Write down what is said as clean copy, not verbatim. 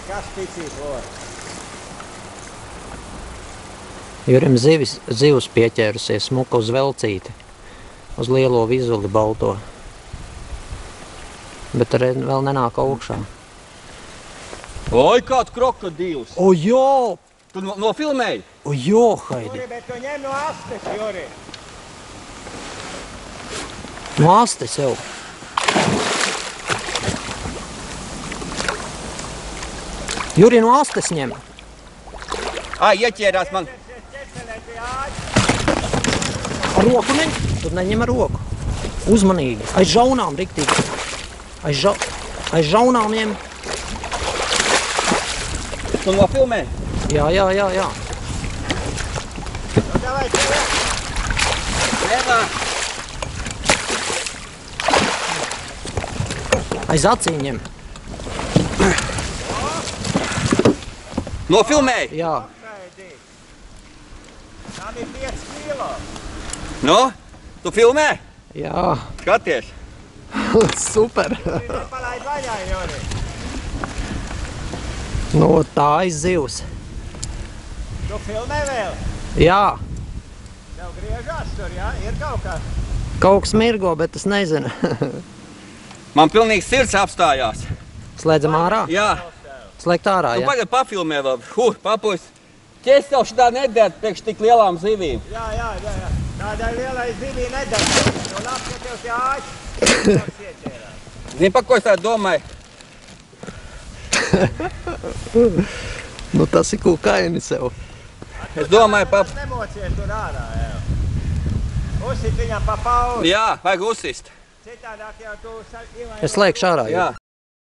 Kas picīt lori? Jurim zivs pieķērusies smuka uz velcīti. Uz lielo vizuli balto. Bet vēl nenāk augšā. Oi, kāds krokodīls! O, jā! Tu nofilmēji? O, jā, Haidi! Juri, bet tu ņem no astes, Juri. No astes jau. Juri, no astes ņem. Ai, ieķērās man. Ar roku neņem? Tur neņem ar roku. Uzmanīgi. Aiz žaunām riktīgi. Aiz žaunām ņem. Tu nofilmē? Jā. Nu, davai, tevi. Nē. Aiz acīm ņem. Nofilmēji? Jā. Tam ir 5 kilo. Nu, tu filmē? Jā. Skaties. Super. Juri, nepalaid vaļā, Juri. Nu, tā aiz zivs. Tu filmē vēl? Jā. Tev griežās tur, jā? Ir kaut kas? Kaut kas mirgo, bet es nezinu. Man pilnīgi sirds apstājās. Slēdzam ārā? Jā. Slēgt ārā, Tu jā? pagad papilmē vēl. Papuis. Ķēs tev šitā nedēļ priekš tik lielām zivīm. Jā. Tādai lielai zivī nedara. Nu, labi, ka tev tie āķi. Zini, pa ko es tā domāju? Nu, tas ir kukaini sev. Es domāju, Nemocies tur ārā, jā. Uzsit viņam pa pauri. Jā, vajag uzsist. Citādāk jau tu... Es slēgšu ārā, jā. Jā.